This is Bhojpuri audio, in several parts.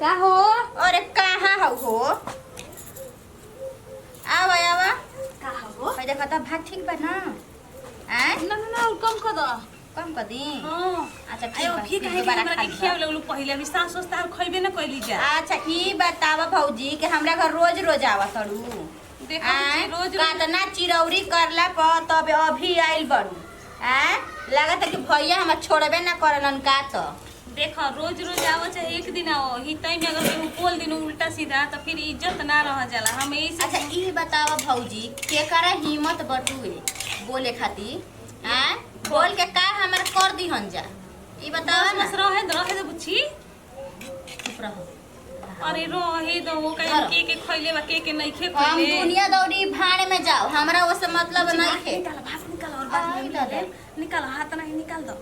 का हो? अरे कहाँ हो? आवा आवा का हो? पहिले कता भात ठीक बा ना? हैं? ना ना ना कम कर दो। कम कर दी। हां अच्छा ठीक आयो बा, फिर फिर कहे दोबारा हमरा खा के ली। खियाव लगलू पहिले अभी सास उस तार खइबे ना कइली जा। अच्छा ई बतावा भौजी कि हमरा घर रोज रोज आवा तड़ू। देखो आँ? रोज कातना चिरौरी करला पर तब अभी आइल बड़ू। हैं? लागत है कि भैया हमरा छोड़बे ना करलन का तो। देखो रोज रोज आवो चाहे एक दिन आओ ही तई में अगर केहू बोल दिन उल्टा सीधा तो फिर इज्जत ना रह जाला। हम यही अच्छा से ई बतावा भौजी केकरा हिम्मत बटुए बोले खातिर? हैं? बोल के का हमर कर दीहन जा। ई बतावा ना। बस रहे दे बुच्ची। चुप रहो। अरे रहे दो वो कहीं धरो। के खइले बा के नहीं खे हम खइले। दुनिया दौड़ी भाड़ में जाओ हमरा उससे मतलब नहीं है। निकाल भात निकाल और बाद आई में दादा। निकाल हाथ नहीं निकाल दो।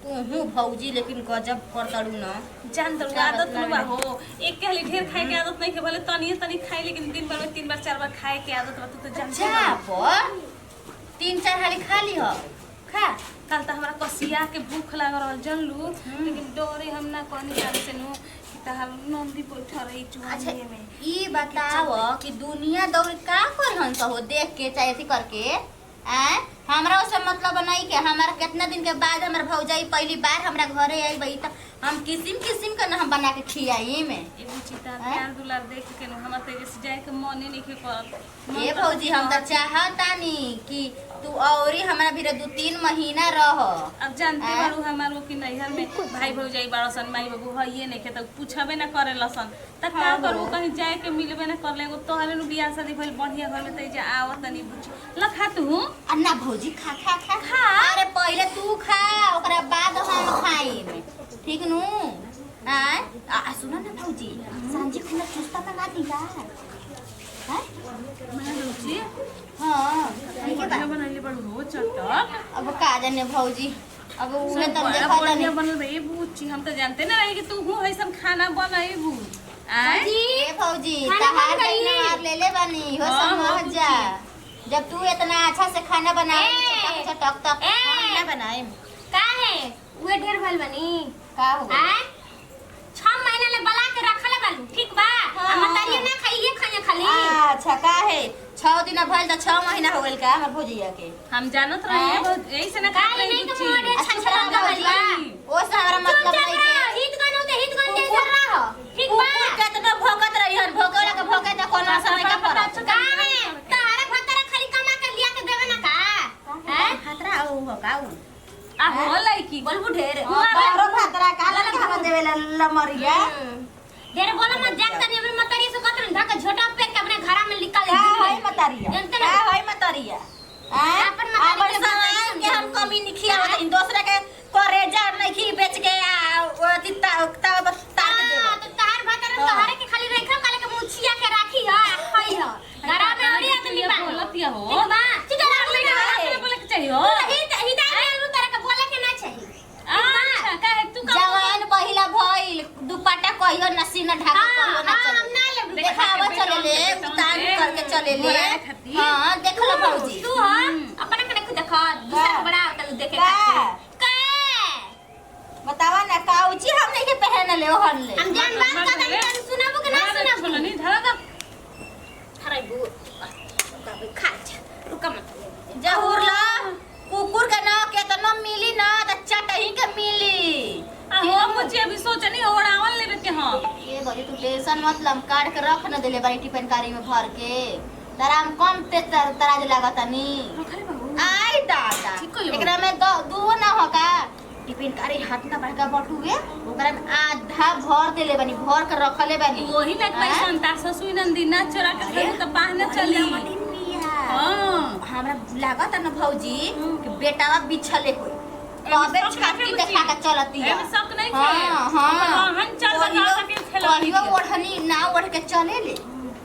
तू भौजी लेकिन गजब कर तड़ू ना। जान तो क्या आदत बतला लुआ रही? हो एक के हाली ढेर खाए के आदत नहीं के भले तनी खाए लेकिन दिन भर में 3 बार 4 बार खाए के आदत बा तू तो जानते जा हो। पर 3-4 हाली खा ली हो। खा। कल तो हमरा कसिया के भूख लाग रहल जनलू लेकिन डरे हम ना कहनी जाने से नु कि तहार नंदी बैठा रही अच्छा चुहानी में। ई बताओ कि दुनिया दौड़ का करहन हो देख के चाहे ऐसी करके हैं? हमरा उससे मतलब नहीं के हमारा कितना दिन के बाद हमर भौजाई पहली बार हमरा घरे आई बई त हम किसिम का ना हम बना के खियाई में। एगो चिता प्यार दुलार देख के नु हमरा तेरे से जाए के मन नहीं के करत। ये भौजी हम तो चाहतानी कि तू औरी हमरा भी 2-3 महीना रह। अब जानते बारू हमारो कि नैहर में भाई भौजाई बारसन माई बाबू हइए नहीं के त पूछबे ना करे लसन त का करू कहीं जाए के मिलबे ना करले एगो तोहरे नु बियाह शादी भइल बढ़िया घर में त जा आवत नहीं बुझ ल खा तू। अन्ना भौजी खा खा खा खा। अरे पहले तू खा ओकरा बाद हम खाई ठीक नु। आ सुन ना भौजी सांझी खुला चुस्ता बना दी का हैं? मैं रुचि हां ठीक है बढ़िया बा। बनैले बड़ू हो चटक। अब का जाने भौजी अब उहे सब तम बड़ा देखा बढ़िया जाने बनल बे बुच्ची हम तो जानते ना रही कि तू हूँ ऐसा खाना बनाईबू। आय ए भौजी खाना तहार बन गई। मार ले ले बनी हो हाँ, हाँ, समझ जा। जब तू इतना अच्छा से खाना बनावे चटक चटक तक हम ना बनाए का है उहे ढेर भइल बनी का हो आ 6 महीना ले बला के रखले बालू ठीक बा हाँ। मतरिए ना खाइए खाने खाली अच्छा का है 6 दिन भइल त 6 महीना हो गेल का हमर भौजिया के। हम जानत रही बहुत यही से ना का खा है रही नहीं तो बुच्ची। मोड़े अच्छा, छन छन का भइल बा ओ से हमरा मतलब नहीं के। हित गनो के हित गन जैसा रह ठीक बा कुकुर केतना भौंकत रहिहन भौंकला के भौंके त कोनो असर नहीं का पड़त। का है तारे भतरा खाली कमा के लिया के देवे ना का हैं खतरा ओ हो का उ आ हो लईकी बोलबू ढेर हाँ, तोरो खतरा का लगे हम देवे लमरिया। ढेर बोला मत जान तनी अपने मतरिए से कतन धक झोटा पे के अपने घर में निकाल का दे होई मतरिया जानते का ना होई मतरिया अपन मतरिया अपन के सामान के हम कमी नहीं खियावत इन दूसरे के करेजा नहीं खी बेच के आ अति ता बता के देबो। तो तार भतरा तोहरे के खाली रेखा काले के मुछिया के राखी है खई है घर में औरी आदमी बा बोलतिया हो ठीक बा ठीक है बोले के चाहिए हो। हित तरह के बोले के ना चाहिए अच्छा का है तू का जवान पहिला भइल दुपट्टा कहियो नसी न ढाका कहियो न हम चले ना लेब देखावा चले ले उतान करके चले ले। बोलाए खातिर। हां देख लो भौजी तू हां अपने कने खुद देखा दूसरा के बड़ा तू देखे का? का बतावा ना काउची हम नहीं के पहन ले ओहन ले हम जान बात का तनी सुनाबो के ना सुनाबो छोला नहीं धरा दा अरे बू का खा रुका मत जहूर ला कुकुर के ना केतनो मिली ना त चटही के मिली। आ हो मुझे अभी सोचनी ओड़ावल लेवे के हम। ये बड़ी तू टेंशन मत लम काट के रख न देले बारी टिफिन कारी में भर के तराम कम ते तराज लागतनी। रखले बाबू आई दादा ठीक कइलो। एकरा में दो ना हो का टिफिन कारी हाथ ना बड़का बटुए ओकरा में आधा भर देले बानी भर के रखले बानी। वही में पैसा ता ससुई नंदी ना चोरा के खाऊ त बाहना चली। हां हमरा लागत न भौजी कि बेटावा बिछले होई तबे शक छाती नहीं देखा के चलती है। एमे शक नहीं हाँ, खे हाँ। हम चल बता के खेला कहियो ओढ़नी ना ओढ़ के चले ले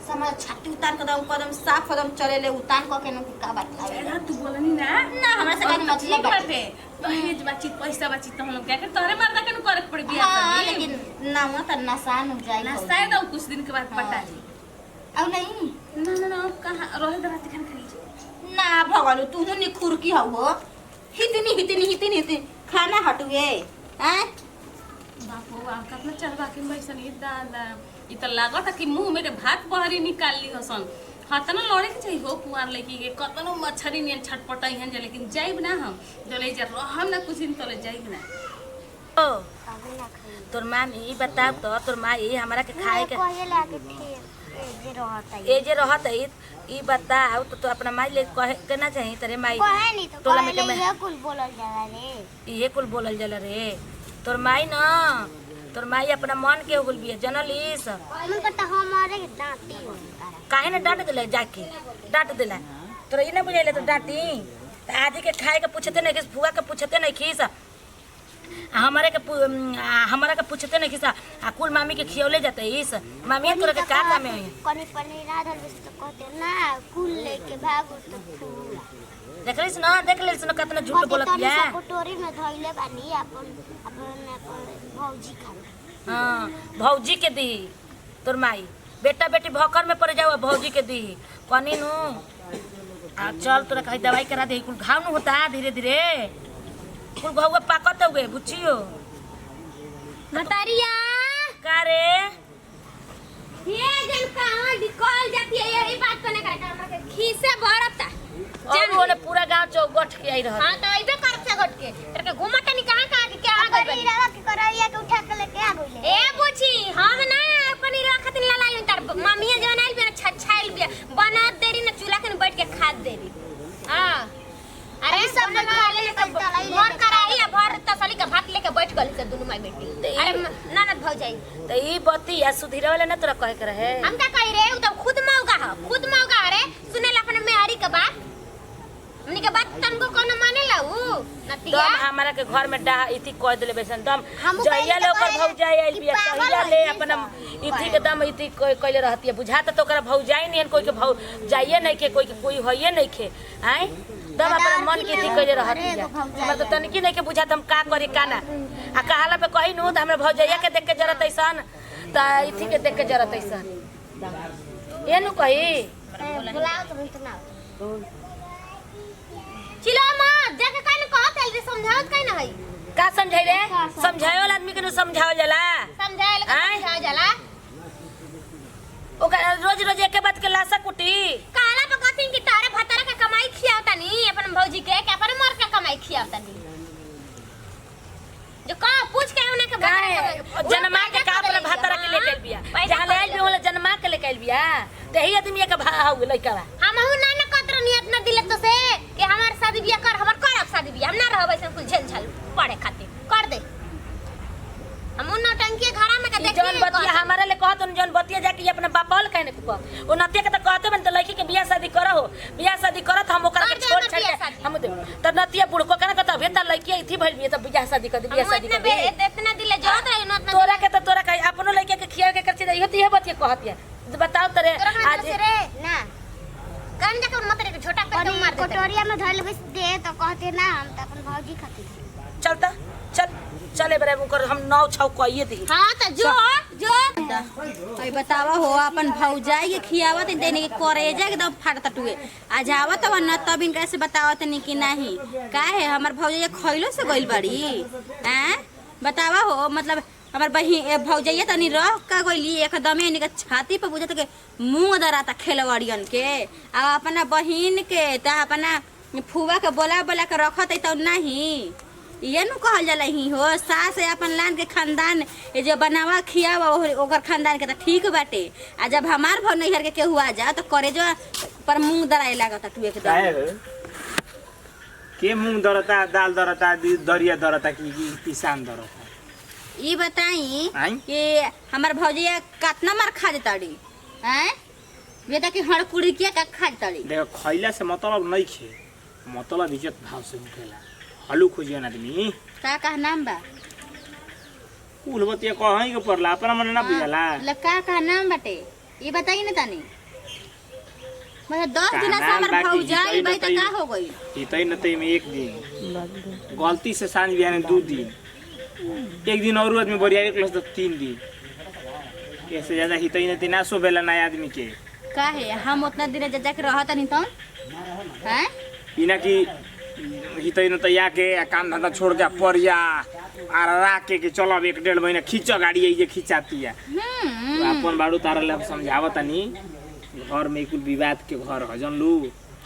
समझ छाती उतार कदम कदम साफ कदम चले ले उतार क के न का बात लावे एला तू बोलनी ना ना हमरा से कहीं मतलब ठीक बाटे। बाटे दहेज बाची पैसा बाची त हम लोग क्या कर तोहरे मर्दा के नु करे के पड़ी बियाह हां कर लेकिन ना वो त नसान हो जाई ना भौजी। शायद और कुछ दिन के बाद हाँ। पटा जी। अब नहीं ना अब कहां रहे दराती खान खाली ना भगवान तू नि खुरकी हो हितनी खाना हटुए हैं बापू आ कितना चलबा के बैसन ई दादा ई त लागत कि मुंह में के भात बहरी निकाल ली हसन हतना लड़े के चाहिए हो कुआर लड़की के कतनो मच्छरी नियन छटपटाई हन जे लेकिन जाइब ना हम जले जे रहम ना कुछ दिन तले जाइब ना ओ तोर मामी बताओ तो तोर माई हमरा के खाए के ए जे रहत है ई बताओ तो अपना माई ले कहे के ना चाहिए तेरे माई टोला में के ये कुल बोलल जाला रे तोर माई ना तोर माई अपना मन के उगल बिया जनलिस काहे ना डांट देले जाके डांट देला तोरा ई ना बुझाइले तो डांटी आदि के खाए के पूछते नहीं किस फुआ के पूछते नहीं खीस हमारे के पूछते नहीं किसा कुल मामी के खियौले जाते इस मामी तोरा के का काम है कनी पनीर आधर बस तो कहते ना कुल लेके भागो तो फूला देख लिस ना कितना झूठ बोलत बिया कटोरी में धइले बानी अपन भौजी खा हां भौजी के दी तोर माई बेटा बेटी भौकर में पड़ जाओ भौजी के दी कनी नु आ चल तोरा कहीं दवाई करा दे कुल घाव नु होता धीरे धीरे कुल घाव पाकत हुए बुझियो मतरिया का रे ये जन कहां निकल जाती है यही बात को नहीं करे हमरा के खीसे भरता और ओने पूरा गांव चौगठ के आई रहत हां तो अइबे कर से गट के तेरे के घुमटा नहीं कहां के आ गइल बनी रहा के करैया के उठा के लेके आ गइले ए बुची हम ना अपनी रखत ला ला तार मम्मी जन आइल बे छछाइल बे बना देरी ना चूल्हा के बैठ के खाद देरी हां अरे सब वाले घर कराई या भर तसली का भात लेके बैठ गल से दोनों माई बेटी अरे ननद भौ जाई त ई बत्ती या सुधीरे वाला ना तोरा कहे के रहे हम का कहि रे उ तो खुद मौगा रे सुनेला अपने मेहरी के बात हमनी के बात तनको कोनो मानेला उ नतिया दम हमरा के घर में डा इति कह देले बेसन दम जइया ले ओकर भौजाई आइल बिया कहिया ले अपना इति के दम इति कइले रहती है बुझात तो ओकरा भौजाई नहीं कोई के भौ जाइए नहीं के कोई होइए नहीं के आय दम अपना मन के इति कइले रहती है हमरा तो तनिकी नहीं के बुझात हम का करी का ना आ कहाला पे कहि नु त हमरा भौजाइया के देख के जरत ऐसन त इति के देख के जरत ऐसन ये नु कहि बुलाओ तो ना चिलो मत जाके काहे न कहत है रे समझावत काहे न है का समझाई रे समझाए वाला आदमी के नु समझावल जाला समझाए जाला ओकर रोज एके बात के लासा कुटी काला पे कहथिन कि तारे भतरा के कमाई खियावता नी अपन भौजी के अपन मर के कमाई खियावता नी जो का पूछ के उन्हें के का जन्मा के का अपना भतरा के लेके बिया जहां ले आइल होला जन्मा के लेके आइल बिया तेही आदमी के भाव लइका हमहु ना न कतर नियत न दिले तो से कि हमार शादी बियाह कर हमर करब शादी बियाह हम ना रहब ऐसे कुछ झेल झल पड़े खातिर कर दे हम उन टंकी घरा में के देखी जौन बतिया हमारे ले कहत जौन बतिया जाके अपना बापाल कहने को ओ नतिया के त कहते बन त लड़की के बियाह शादी करहो बियाह शादी करत हम ओकरा के छोड़ छाड़ के हम दे त नतिया बुढ़ को कहना कहता भेता लड़की इथी भइल बिया त बियाह शादी कर दे बियाह शादी कर दे इतना दिले जरूरत रही न तोरा के त तोरा कहि अपनो लड़की के खिया के करछी इहो बतिया कहतिया बताओ तरे आज रे ना कन जाके मत रे छोटा पे मार दे कटोरिया में धइल बस दे तो कहते ना हम त अपन भौजी खातिर चलता चले बरे मुकर हम नाव छाव कहिए दी हां त जो भाई बतावा हो अपन भौजाई के खियावत देने के करेजा एकदम फाटत टुए आ जावत अब न तब इनका से बतावत नहीं कि नहीं काहे हमर भौजाई खइलो से गइल बाड़ी हैं बतावा हो मतलब हमर बहिन भौजाई तनी रह का गइली एकदम इनके छाती पे बुझत के मुंह दराता खेलवाड़ियन के आ अपना बहिन के त अपना फुवा के बोला के रखत है त नहीं ये नु कहल जाला ही हो सास अपन लान के खानदान ये जो बनावा खियावा ओकर खानदान के त ठीक बाटे आ जब हमार भर नैहर के केहू आ जा तो करे जो पर मुंह दराए लागत टुए के के मुंह दरता दाल दरता दरिया दरता की किसान दरता ई बताई कि हमार भौजिया कितना मार खा देताड़ी हैं बेटा की हड़कुड़ी के का खा देताड़ी देखो खइला से मतलब नहीं खे मतलब इज्जत भाव से उठेला हलू खोजियन आदमी का नाम बा कुल बतिया कहीं के पड़ला अपना मन ना बुझला का नाम बाटे ई बताई ना तनी मतलब 10 दिन से हमर भौजाई भाई त का हो गई हितई न तई में एक दिन गलती से सांझ बिहान 2 दिन एक दिन और आदमी बरिया क्लास तो 3 दिन कैसे ज्यादा हितई न ना सो बेला नया आदमी के का है हम उतना दिन जजा के रहत नहीं त हैं बिना की हितई न तैया के काम धंधा छोड़ के परिया आरा के चलो अब 1-1.5 महीना खींचो गाड़ी आई जे खिंचाती है तो अपन बाड़ू तारा ले समझावत नहीं घर में कुल विवाद के घर ह जनलू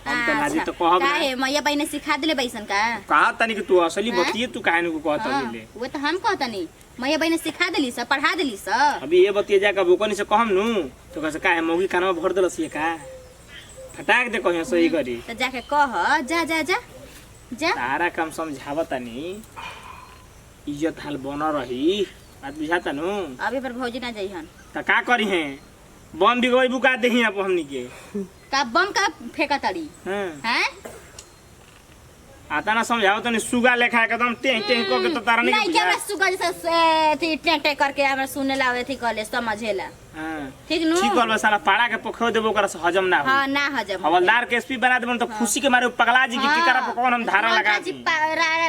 हम तो नाजी तो कहब ना काहे मैया बहने सिखा देले बैसन का कहा तनी कि तू असली बतिए तू काहे न को कहत ले वो तो हम कहतनी मैया बहने सिखा देली स पढ़ा देली स अभी ये बतिए जा के बोकनी से कहम नु तो कैसे काहे मौगी कानवा भर देलस ये का फटाक दे कहियो सही करी तो जाके कह जा जा जा जा तारा काम समझावत नहीं इज्जत हाल बन रही बात बुझाता नु अभी पर भौजी ना जाइहन त का करी है बम बिगोई बुका देही आप हमनी के का बम का फेंका तड़ी हां हैं आता ना समझावत नहीं सुगा लेखा एकदम टें टें को के तो तारा नहीं नहीं बुझा क्या सुगा जैसे थी टेक टेक करके हमरा सुने लावे थी कॉलेज समझेला हां ठीक नु ठीक बोल साला पाड़ा के पोखो देबो कर हजम ना हो हां ना हजम हवलदार के एसपी बना देबन तो खुशी के मारे पगला जी की करा पकवान हम धारा लगा दी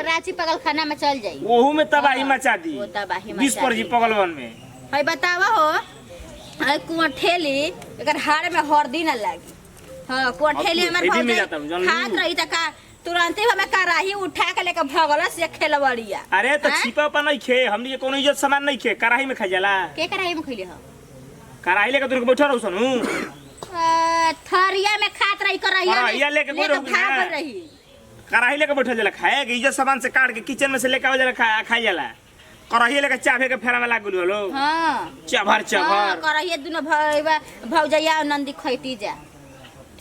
रांची पगल खाना में चल जाई ओहू में तबाही मचा दी वो तबाही 20 पर जी पगलवन में है बतावा हो है कुआं ठेली एकर हाड़ में हरदी ना लागी हां कुआं ठेली हमर हेवी में भौजाई जाता हूं, जानलू। खात रही त का तुरंत ही हमें कराही उठा के लेके भगलस से खेलवड़िया अरे तो हैं? छिपा पर नहीं खे हमनी के कोनो इज्जत सामान नहीं खे कराही में खा जाला के कराही में खइले हो कराही लेके तुरके बैठा रहू सनु थरिया में खात रही कराहिया लेके कोई रोक ना। भाग रही कराही लेके बैठा जाला खाए के इज्जत सामान से काट के किचन में से लेके आवे जाला खाई जाला कराही लेके चाभे के फेरा में लाग गेलो लो हां चभर चभर कराही दुनो भौजैया नंदी खैती जा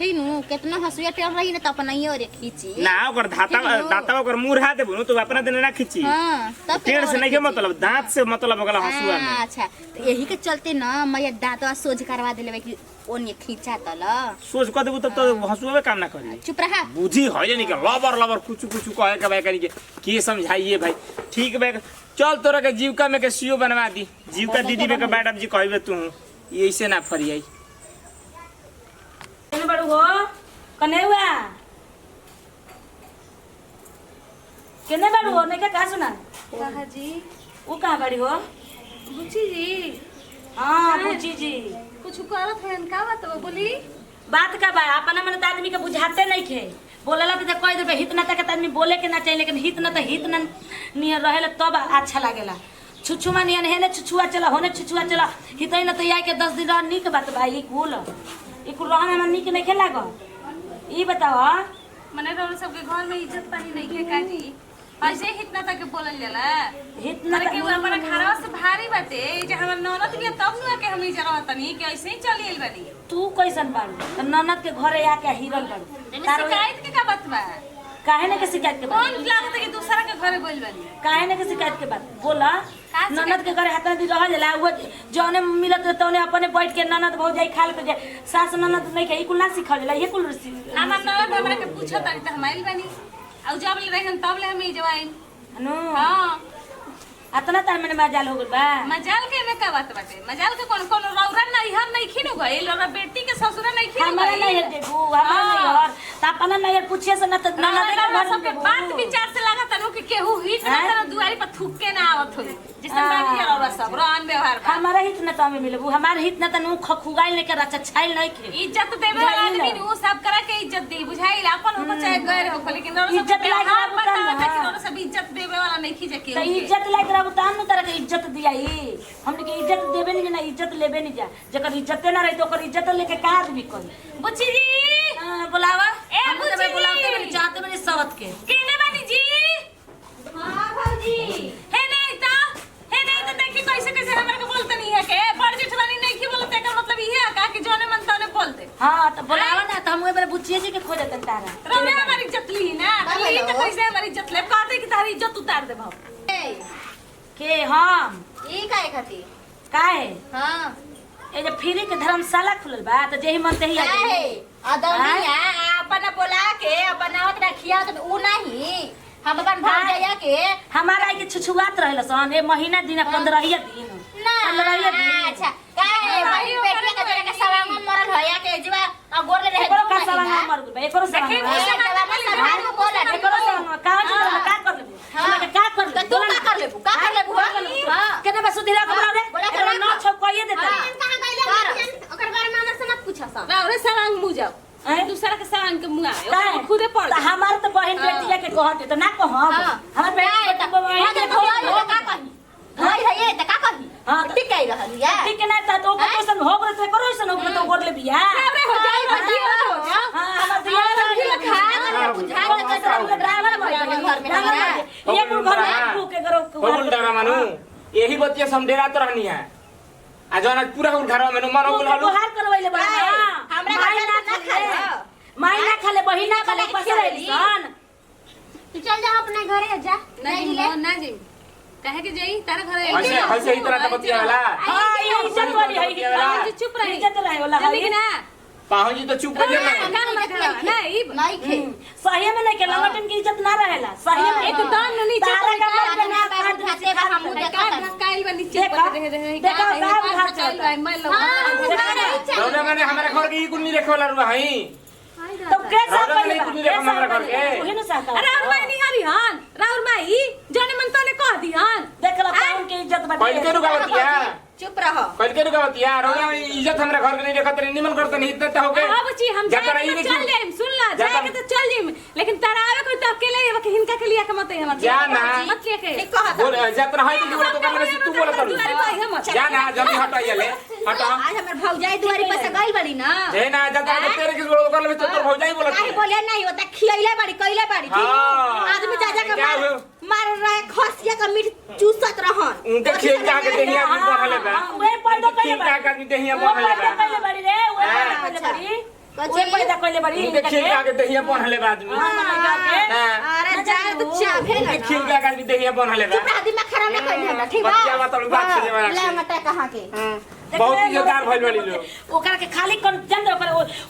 ठीक नु कितना हसुया टेल रही ना त अपन नहीं और खींची ना ओकर दाता ओकर मुंह रहा देबो तो अपना दिन ना खींची हां तब टेढ़ से नहीं के मतलब दांत से मतलब ओकरा हसुआ में अच्छा तो यही के चलते ना मैया दांतवा सोझ करवा देले कि ओने खींचा तल सोच क देबो तब तो हसुआ में काम ना करी चुप रहा बुद्धि है नहीं के लबर लबर कुछ कुछ कहे के भाई कनी के समझाइए भाई ठीक बे चल तोरा के जीविका में के सीओ बनवा दी जीविका दीदी में के मैडम जी कहबे तू ऐसे ना फरियाई केने बड़ू हो कनेवा केने बड़ू हो नहीं का सुना कहा जी वो कहाँ बड़ी हो बुची जी हाँ पूछी जी कुछ करत है का बात है बोली बात का बा अपना मन आदमी के बुझाते नहीं खे बोलेला तो कह देबे हित ना तक आदमी बोले के ना चाहिए लेकिन हित ना नियर रहेला तब अच्छा लागेला छुछुमा नियन हेने छुछुआ चला होने छुछुआ चला हितै न त के 10 दिन रह निक बात भाई ई कुल रहन हमर निक नहीं खेला गो ई बताओ मने रोल सबके घर में इज्जत पानी नहीं के काजी ऐसे हितना तक बोलल जाला हित न के अपना घरवा से भारी बाटे जे हमर ननद बिया तब न के हम इजरा तनी कि ऐसे ही चली आइल बानी तू कैसन बाड़ू त ननद के घरे आके हिरल बाड़ू एमे शिकायत के का बात बा काहे न के शिकायत के बात कौन लागत है कि दूसरा के घरे बोल बानी काहे न के शिकायत के बात बोला का शिकायत? ननद के घरे हाथ दी रह जाला वो जौने मिलत तौने अपने बैठ के ननद भौजाई खाल के जे सास ननद नहीं के ई कुल ना सिखा जाला ये कुल हमर ननद हमरा के पूछत तारी त हम आइल बानी औ जब ले रहन तब ले हम जवाइन नु हां अतना तार में मजाल हो गइल बा मजाल के में का बात बाटे मजाल के कौन कौन रौरा नहीं हम नहीं खिनु गइल और बेटी के ससुरा नहीं खिनु हमारा नहीं है देबू हमारा नहीं और त अपना नहीं है पूछे से न त ननद के घर सब के बात विचार से लागत नु कि केहू हिट ना तना दुआरी पर थूक के ना आवत होई जिसन हाँ। बानी है रौरा सब रोन व्यवहार बा हमारा हित न त हमें मिलबू हमार हित न त नु खखुगाइल लेके रचा छाइल नहीं खे इज्जत देवे वाला आदमी नु सब करा के इज्जत दी बुझाइल अपन हो चाहे गैर हो लेकिन रौरा सब इज्जत लायक हाथ बाबू बतावा तब कि ना। रौरा सब इज्जत देवे वाला नहीं खींचे के त इज्जत लायक रहबू त हम तरह के इज्जत दियाई हमने के इज्जत देबे नहीं ना इज्जत लेबे नहीं जा जकर इज्जते ना रही तो ओकर इज्जत लेके का आदमी करी बुच्ची जी बुलावा ए, हम तो बुच्ची बुलाते जी। बनी चाहते बनी सवत के केने बानी जी हां भौजी हे नहीं तो देखी कैसे कैसे हमरा के बोलते नहीं है के बड़ जेठवानी नहीं की बोलते का मतलब ये है का कि जोने मन तने बोलते हां तो बुलावा ना तो हम ओए बड़े बुच्चिए जी के खोज देतन तारा रौरा हमारी इज्जत ली ना तो ये तो कैसे हमारी इज्जत ले कहते कि तारी इज्जत उतार दे भाव के हम ई काहे खाती काहे हां ए जे फ्री के धर्मशाला खुलल बा त जेही मन तेही आ काहे अदौनिया अपन बोला के अपन आवत रखिया तो ऊ नहीं हम अपन भौजैया के हमारा के छुछुआत रहल सन ए महीना दिन 15 दिन ना 15 दिन अच्छा काहे भाई बेटी के तेरे के सवांग मरल होया के जीवा गोर ले रहे एकरो का सवांग मर गइल बा एकरो सवांग सवांग को बोला एकरो सवांग का का कर लेबू हमरा के का कर तो तू का कर लेबू हां केने बस सुधीरा को बोला रे एकरो न छौ कहिए देता कहां गइले ओकर बारे में हमरा से मत पूछा सब रौरा सवांग मु जाओ दूसरा के सामान के मुंगा काहे? खुदे पड़ त हमार त बहन बेटिया के कहते त ना कहब हमर बेटी का बहन के कही भाई है ये त का कही हां ठीक कह रहल या ठीक ना त तो कैसन हो गरे त करो ऐसन हो गरे तो कर ले बिया अरे हो जाई बड़ी हो जा हां हमर दिया खा बुझा के कैसे ड्राइवर भइल घर में हमरा ये कुल घर में तू के करो बोल डरा मानू यही बतिया समझेरा तो रहनी है आ जौन पूरा उन घर में मनो बोल हालू हार करवैले बड़ा हमरा माई ना खाले माई ना खाले बहिन ना खाले पसे रहली सन तू चल जा अपने घरे जा ना जी कहे के जाई तारा घरे ऐसे ही तरह बतिया वाला हां ये इज्जत वाली है जी चुप रही इज्जत रहे वाला जल्दी ना पाहुन जी तो चुप कर का ना हमर घर नहीं नहीं खे सही में नहीं के लंगटन की इज्जत ना रहेला सही में एकदम नहीं तारा का मत बना बाबू खाते बा हमू का देखत ढकाइल बा नीचे देखा पर रहे देखा गाँव घाट चल मैं लोग रौना मैंने हमारे घर के ई कुल नहीं रखे वाला रुआ हई तो कैसा राउर पहले नहीं कुछ नहीं देखा हमारा घर के। तू ही न साका अरे राउर माई नहीं हरी हन राउर माई जोने मन तने कह दी हन देखला कौन की इज्जत बाटे पहले के रुकावतिया चुप रहो पहले के रुकावतिया रौना में इज्जत हमारे घर के नहीं देखत रही निमन करते नहीं इतना हो गए अब बच्ची हम जाए के तो चल जाए सुन ला जाए के तो चल जाए लेकिन तरावे कोई तो अकेले है कि हिनका के लिए के मत है हमर जा ना। मत लेके ठीक कहत बोल जतना है कि बोल तो कर से तू बोलत दुआरे रही पर है मत जा ना जल्दी हटा ये ले हटा आज हमर भौजाई दुआरी पर से गइल बड़ी ना जे ना जतना तेरे किस बोल कर ले तो तोर भौजाई बोलत काहे बोले नहीं होता खियैले बड़ी कइले बड़ी ठीक हाँ। आदमी जा जा के क्या हुआ? मार रहे खसिया का मीट चूसत रहन उनके खेल का के देहिया में पहले बा वे पैदा खेल कइले का के देहिया वो पहले पैदा बा कइले बड़ी रे वो पैदा कइले बड़ी वो पैदा कइले बड़ी उनके खेल का के देहिया पहले बा आदमी अरे जाए तो चाभे उनके ना खेल का के देहिया पहले बा चुप रह दिमाग खराब ना कइले हमरा ठीक बा बच्चा बा तो बात से जवाब ले मटा कहां के बहुत इज्जतदार भइल वाली लोग ओकरा के खाली कौन जंद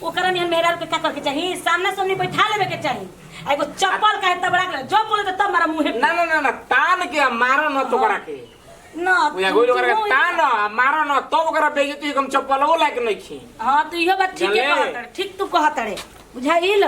ओकरा नियन मेहरार के का कर के चाहिए सामने सामने बैठा लेवे के चाहिए एगो चप्पल का तबड़ा के जो बोले तो तब मारा मुंह ना ना ना ना तान के मारो न तो करा के ना बुया गोइलो करा के तान मारो न तो ओकरा बेइज्जती हम चप्पल वो लायक नहीं छी हां तो इहो बात ठीक है जाने। कहत ठीक तू कहत रे बुझाइल